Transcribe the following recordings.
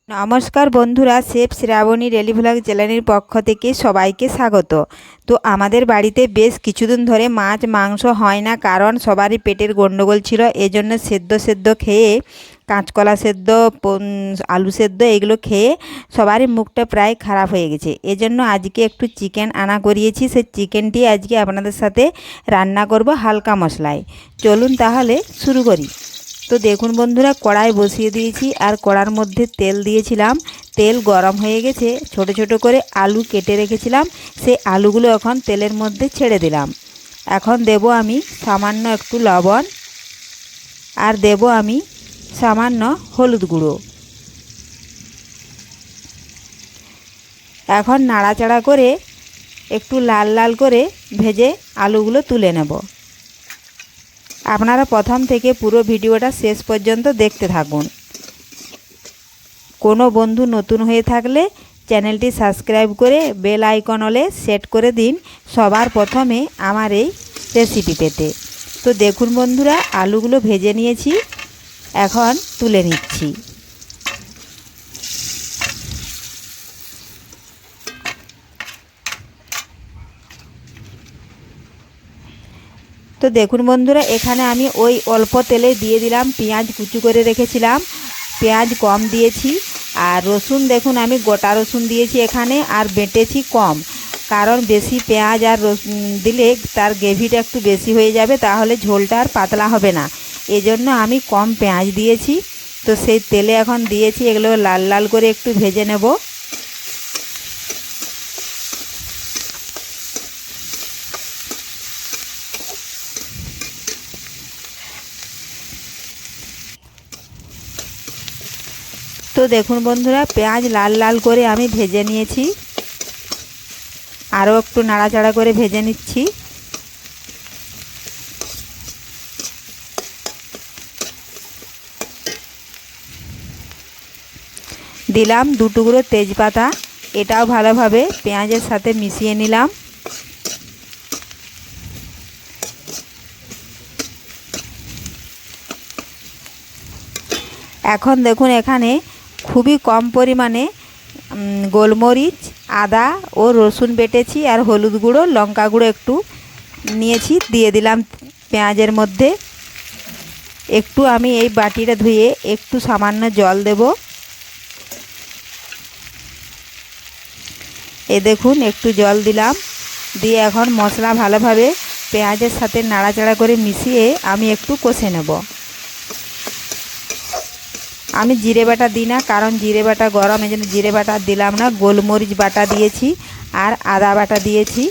নমস্কার বন্ধুরা, chef Shrabani daily vlog চ্যানেলের পক্ষ থেকে সবাইকে স্বাগত। তো আমাদের বাড়িতে বেশ কিছুদিন ধরে মাছ মাংস হয় না, কারণ সবারই পেটের গন্ডগোল ছিল। এজন্য সেদ্ধ খেয়ে, কাঁচকলা সেদ্ধ, আলু সেদ্ধ এগুলো খেয়ে সবারই মুখটা প্রায় খারাপ হয়ে গেছে। এজন্য আজকে একটু চিকেন আনা করিয়েছি। সেই চিকেনটি আজকে আপনাদের সাথে রান্না করব হালকা মশলায়। চলুন তাহলে শুরু করি। তো দেখুন বন্ধুরা, কড়াই বসিয়ে দিয়েছি আর কড়ার মধ্যে তেল দিয়েছিলাম। তেল গরম হয়ে গেছে। ছোট ছোট করে আলু কেটে রেখেছিলাম, সেই আলুগুলো এখন তেলের মধ্যে ছেড়ে দিলাম। এখন দেব আমি সামান্য একটু লবণ, আর দেব আমি সামান্য হলুদ গুঁড়ো। এখন নাড়াচাড়া করে একটু লাল লাল করে ভেজে আলুগুলো তুলে নেব। আপনারা প্রথম থেকে পুরো ভিডিওটা শেষ পর্যন্ত দেখতে থাকুন। কোনো বন্ধু নতুন হয়ে থাকলে চ্যানেলটি সাবস্ক্রাইব করে বেল আইকন অলে সেট করে দিন, সবার প্রথমে আমার এই রেসিপি পেতে। তো দেখুন বন্ধুরা, আলুগুলো ভেজে নিয়েছি, এখন তুলে নিচ্ছি। তো দেখুন বন্ধুরা, এখানে আমি ওই অল্প তেলে দিয়ে দিলাম পেঁয়াজ কুচি করে রেখেছিলাম। পেঁয়াজ কম দিয়েছি, আর রসুন দেখুন আমি গোটা রসুন দিয়েছি এখানে, আর বেটেছি কম, কারণ বেশি পেঁয়াজ আর দিলে তার গ্রেভিটা একটু বেশি হয়ে যাবে, তাহলে ঝোলটা আর পাতলা হবে না। এজন্য আমি কম পেঁয়াজ দিয়েছি। তো সেই তেলে এখন দিয়েছি, এগুলো লাল লাল করে একটু ভেজে নেব। তো দেখুন বন্ধুরা, পেঁয়াজ লাল লাল করে আমি ভেজে নিয়েছি, আরও একটু নাড়াচাড়া করে ভেজে নিচ্ছি। দিলাম 2 টুকরো তেজপাতা, এটাও ভালোভাবে পেঁয়াজের সাথে মিশিয়ে নিলাম। এখন দেখুন এখানে খুবই কম পরিমাণে গোলমরিচ, আদা ও রসুন বেটেছি, আর হলুদ গুঁড়ো, লঙ্কা গুঁড়ো একটু নিয়েছি, দিয়ে দিলাম পেঁয়াজের মধ্যে। একটু আমি এই বাটিটা ধুয়ে একটু সামান্য জল দেব। এ দেখুন একটু জল দিলাম, দিয়ে এখন মশলা ভালোভাবে পেঁয়াজের সাথে নাড়াচাড়া করে মিশিয়ে আমি একটু কষে নেব। আমি জিরে বাটা দিই না, কারণ জিরে বাটা গরম, এই জন্য জিরে বাটা দিলাম না। গোলমরিচ বাটা দিয়েছি আর আদা বাটা দিয়েছি।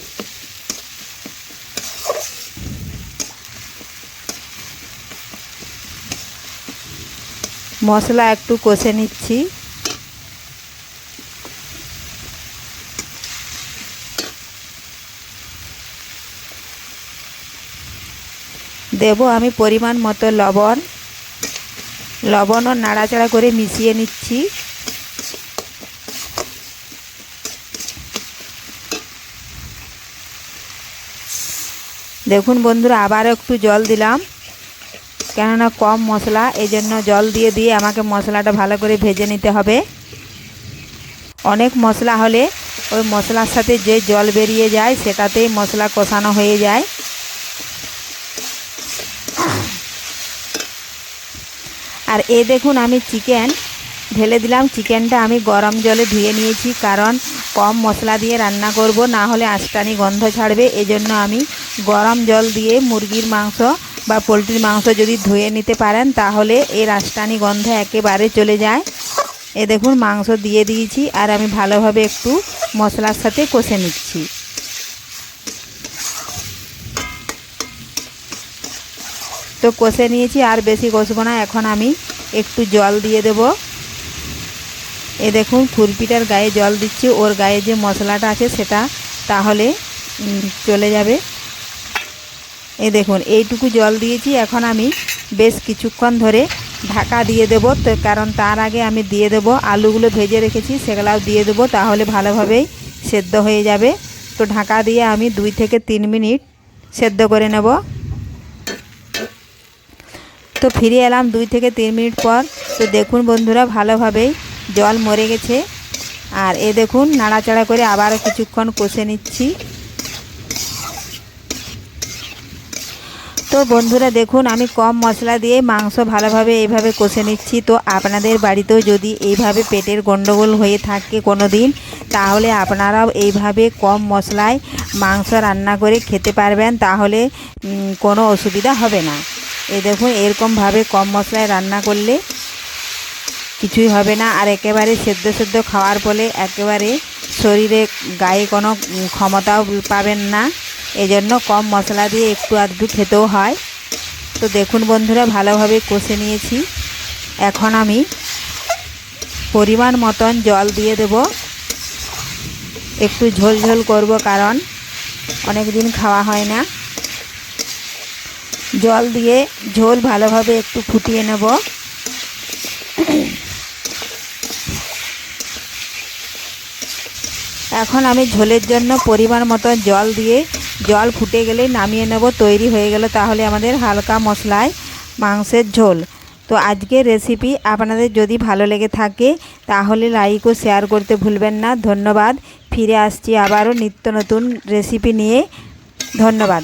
মশলা একটু কষে নিচ্ছি। দেব আমি পরিমাণ মতো লবণ। লবণ ও নাড়াচাড়া করে মিশিয়ে নিচ্ছি। দেখুন বন্ধুরা, আবার একটু জল দিলাম, কেননা কম মশলা, এই জন্য জল দিয়ে আমাকে মশলাটা ভালো করে ভেজে নিতে হবে। অনেক মশলা হলে ওই মশলার সাথে যে জল বেরিয়ে যায় সেটাতেই মশলা কষানো হয়ে যায়। আর দেখুন আমি চিকেন ঢেলে দিলাম। চিকেনটা আমি গরম জলে ধুয়ে নিয়েছি, কারণ কম মশলা দিয়ে রান্না করব, না হলে আঁশটানি গন্ধ ছাড়বে। এজন্য আমি গরম জল দিয়ে মুরগির মাংস বা পোলট্রির মাংস যদি ধুয়ে নিতে পারেন, তাহলে এর আঁশটানি গন্ধ একেবারে চলে যায়। দেখুন মাংস দিয়ে দিয়েছি, আর আমি ভালোভাবে একটু মশলার সাথে কষে নিচ্ছি। তো কষে নিয়েছি, আর বেশি কষবো না। এখন আমি একটু জল দিয়ে দেব। দেখুন খুরপিটার গায়ে জল দিচ্ছি, ওর গায়ে যে মশলাটা আছে সেটা তাহলে চলে যাবে। দেখুন এইটুকু জল দিয়েছি। এখন আমি বেশ কিছুক্ষণ ধরে ঢাকা দিয়ে দেব, তো কারণ তার আগে আমি দিয়ে দেব আলুগুলো ভেজে রেখেছি, সেগুলাও দিয়ে দেবো, তাহলে ভালোভাবেই সেদ্ধ হয়ে যাবে। তো ঢাকা দিয়ে আমি 2 থেকে 3 মিনিট সেদ্ধ করে নেব। তো ফিরে এলাম 2 থেকে 3 মিনিট পর। তো দেখুন বন্ধুরা, ভালোভাবেই জল মরে গেছে। আর এ দেখুন নাড়াচাড়া করে আবারও কিছুক্ষণ কষে নিচ্ছি। তো বন্ধুরা দেখুন আমি কম মশলা দিয়ে মাংস ভালোভাবে এইভাবে কষে নিচ্ছি। তো আপনাদের বাড়িতেও যদি এইভাবে পেটের গন্ডগোল হয়ে থাকে কোনো দিন, তাহলে আপনারাও এইভাবে কম মশলায় মাংস রান্না করে খেতে পারবেন, তাহলে কোনো অসুবিধা হবে না। এই দেখুন এরকমভাবে কম মশলায় রান্না করলে কিছুই হবে না। আর একেবারে সেদ্ধ সেদ্ধ খাওয়ার ফলে একেবারে শরীরে গায়ে কোনো ক্ষমতাও পাবেন না। এজন্য কম মশলা দিয়ে একটু আধটু খেতেও হয়। তো দেখুন বন্ধুরা ভালোভাবে কষে নিয়েছি। এখন আমি পরিমাণ মতন জল দিয়ে দেব। একটু ঝোল ঝোল করব, কারণ অনেক দিন খাওয়া হয় না। জল দিয়ে ঝোল ভালোভাবে একটু ফুটিয়ে নেব। এখন আমি ঝোলের জন্য পরিমাণ মতো জল দিয়ে জল ফুটে গেলেই নামিয়ে নেব। তৈরি হয়ে গেল তাহলে আমাদের হালকা মশলায় মাংসের ঝোল। তো আজকের রেসিপি আপনাদের যদি ভালো লেগে থাকে তাহলে লাইক ও শেয়ার করতে ভুলবেন না। ধন্যবাদ। ফিরে আসছি আবারও নিত্য নতুন রেসিপি নিয়ে। ধন্যবাদ।